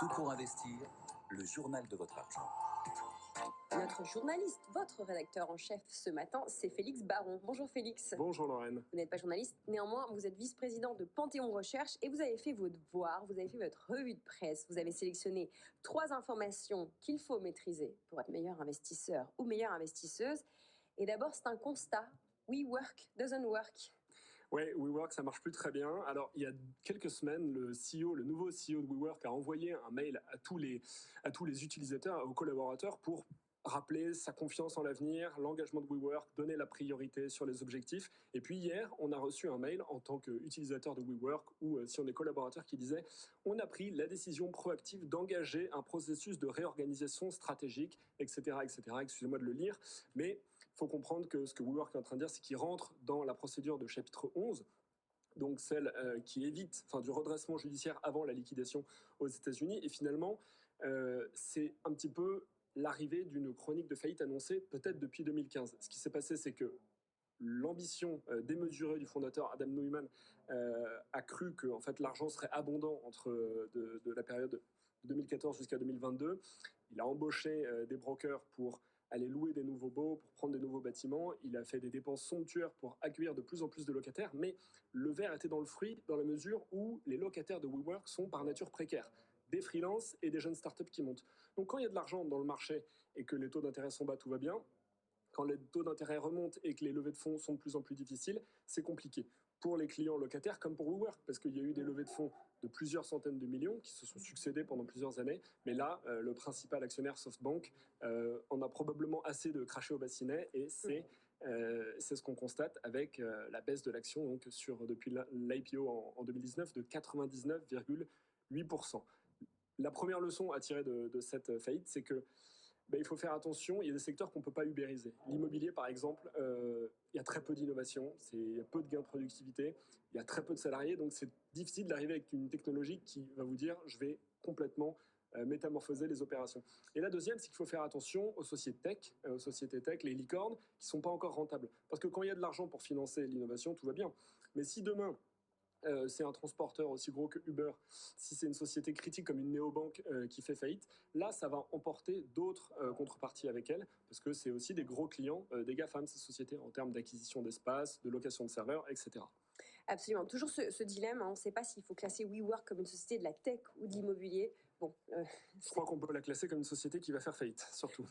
Tout pour investir, le journal de votre argent. Notre journaliste, votre rédacteur en chef ce matin, c'est Félix Baron. Bonjour Félix. Bonjour Lorraine. Vous n'êtes pas journaliste, néanmoins vous êtes vice-président de Panthéon Recherche et vous avez fait vos devoirs, vous avez fait votre revue de presse, vous avez sélectionné 3 informations qu'il faut maîtriser pour être meilleur investisseur ou meilleure investisseuse. Et d'abord, c'est un constat. WeWork doesn't work. Oui, WeWork, ça marche plus très bien. Alors, il y a quelques semaines, le nouveau CEO de WeWork a envoyé un mail à tous les utilisateurs, aux collaborateurs pour rappeler sa confiance en l'avenir, l'engagement de WeWork, donner la priorité sur les objectifs. Et puis hier, on a reçu un mail en tant qu'utilisateur de WeWork ou si on est collaborateur qui disait « On a pris la décision proactive d'engager un processus de réorganisation stratégique, etc. etc. » Excusez-moi de le lire, mais il faut comprendre que ce que WeWork est en train de dire, c'est qu'il rentre dans la procédure de chapitre 11, donc celle qui évite du redressement judiciaire avant la liquidation aux États-Unis. Et finalement, c'est un petit peu l'arrivée d'une chronique de faillite annoncée peut-être depuis 2015. Ce qui s'est passé, c'est que l'ambition démesurée du fondateur Adam Neumann a cru que en fait, l'argent serait abondant de la période de 2014 jusqu'à 2022. Il a embauché des brokers pour aller louer des nouveaux baux, pour prendre des nouveaux bâtiments. Il a fait des dépenses somptuaires pour accueillir de plus en plus de locataires, mais le verre était dans le fruit dans la mesure où les locataires de WeWork sont par nature précaires. Des freelances et des jeunes startups qui montent. Donc quand il y a de l'argent dans le marché et que les taux d'intérêt sont bas, tout va bien. Quand les taux d'intérêt remontent et que les levées de fonds sont de plus en plus difficiles, c'est compliqué pour les clients locataires comme pour WeWork, parce qu'il y a eu des levées de fonds de plusieurs centaines de millions qui se sont succédés pendant plusieurs années. Mais là, le principal actionnaire SoftBank en a probablement assez de cracher au bassinet et c'est ce qu'on constate avec la baisse de l'action donc depuis l'IPO en 2019 de 99,8%. La première leçon à tirer de cette faillite, c'est que il faut faire attention, il y a des secteurs qu'on ne peut pas ubériser. L'immobilier, par exemple, il y a très peu d'innovation, il y a peu de gains de productivité, il y a très peu de salariés, donc c'est difficile d'arriver avec une technologie qui va vous dire « je vais complètement métamorphoser les opérations ». Et la deuxième, c'est qu'il faut faire attention aux sociétés tech, les licornes, qui ne sont pas encore rentables. Parce que quand il y a de l'argent pour financer l'innovation, tout va bien. Mais si demain, c'est un transporteur aussi gros que Uber, si c'est une société critique comme une néobanque qui fait faillite, là, ça va emporter d'autres contreparties avec elle, parce que c'est aussi des gros clients des GAFAM, ces sociétés, en termes d'acquisition d'espace, de location de serveurs, etc. Absolument. Toujours ce dilemme, on ne sait pas s'il faut classer WeWork comme une société de la tech ou de l'immobilier. Bon, je crois qu'on peut la classer comme une société qui va faire faillite, surtout.